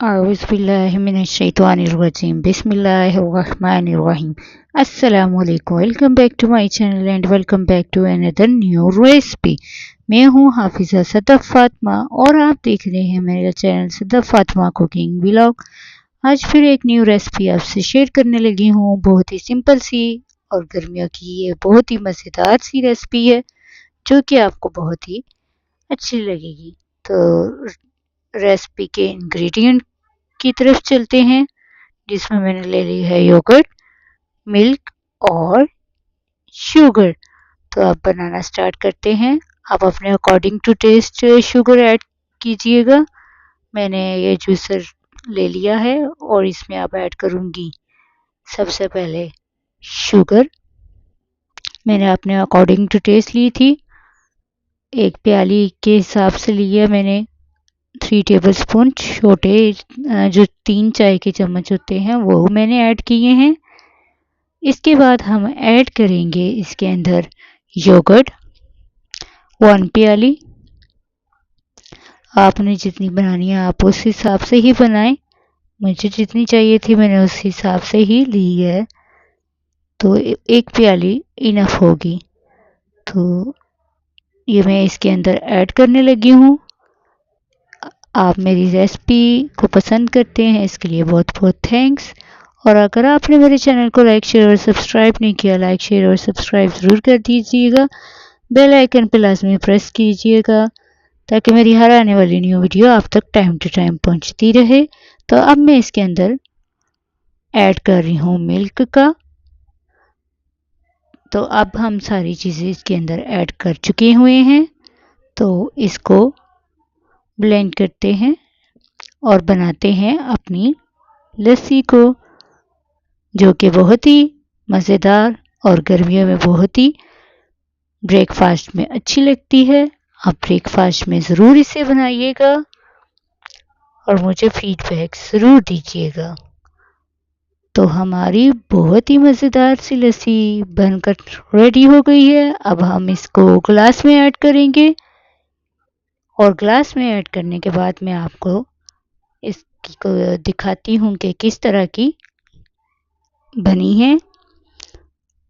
Auzubillahiminash-shaytanir-rajim. Bismillahir-rahmanir-rahim. Assalamualaikum. Welcome back to my channel and welcome back to another new recipe. मैं हूँ हाफिज़ा सदफ़ फातिमा और आप देख रहे हैं मेरा channel Sadaf Fatima cooking vlog. आज फिर एक न्यू रेसिपी आपसे शेयर करने लगी हूँ। बहुत ही सिंपल सी और गर्मियों की ये बहुत ही मज़ेदार सी रेसिपी है जो कि आपको बहुत ही अच्छी लगेगी। तो रेसिपी के इंग्रेडिएंट की तरफ चलते हैं, जिसमें मैंने ले ली है योगर्ट, मिल्क और शुगर। तो आप बनाना स्टार्ट करते हैं। आप अपने according to taste sugar add कीजिएगा। मैंने ये जूसर ले लिया है और इसमें आप ऐड करूँगी सबसे पहले शुगर। मैंने अपने अकॉर्डिंग टू टेस्ट ली थी, एक प्याली के हिसाब से लिया मैंने। 3 टेबलस्पून छोटे जो 3 चाय के चम्मच होते हैं वो मैंने ऐड किए हैं। इसके बाद हम ऐड करेंगे इसके अंदर योगर्ट 1 प्याली। आपने जितनी बनानी है आप उस हिसाब से ही बनाएं। मुझे जितनी चाहिए थी मैंने उस हिसाब से ही ली है, तो 1 प्याली इनफ होगी। तो ये मैं इसके अंदर ऐड करने लगी हूँ। आप मेरी रेसिपी को पसंद करते हैं इसके लिए बहुत बहुत थैंक्स। और अगर आपने मेरे चैनल को लाइक शेयर और सब्सक्राइब नहीं किया, लाइक शेयर और सब्सक्राइब ज़रूर कर दीजिएगा। बेल आइकन पर लाजमी प्रेस कीजिएगा ताकि मेरी हर आने वाली न्यू वीडियो आप तक टाइम टू टाइम पहुंचती रहे। तो अब मैं इसके अंदर ऐड कर रही हूँ मिल्क का। तो अब हम सारी चीज़ें इसके अंदर ऐड कर चुके हुए हैं, तो इसको ब्लेंड करते हैं और बनाते हैं अपनी लस्सी को, जो कि बहुत ही मज़ेदार और गर्मियों में बहुत ही ब्रेकफास्ट में अच्छी लगती है। आप ब्रेकफास्ट में ज़रूर इसे बनाइएगा और मुझे फीडबैक ज़रूर दीजिएगा। तो हमारी बहुत ही मज़ेदार सी लस्सी बनकर रेडी हो गई है। अब हम इसको ग्लास में ऐड करेंगे और ग्लास में ऐड करने के बाद मैं आपको इसको दिखाती हूँ कि किस तरह की बनी है।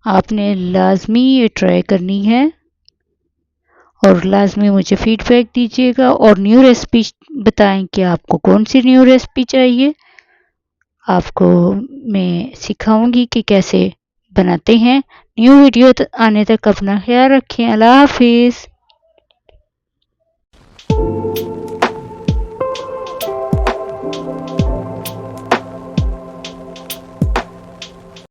आपने लाजमी ये ट्राई करनी है और लाजमी मुझे फीडबैक दीजिएगा और न्यू रेसिपी बताएं कि आपको कौन सी न्यू रेसिपी चाहिए। आपको मैं सिखाऊंगी कि कैसे बनाते हैं। न्यू वीडियो आने तक अपना ख्याल रखें। अल्लाह हाफिज़।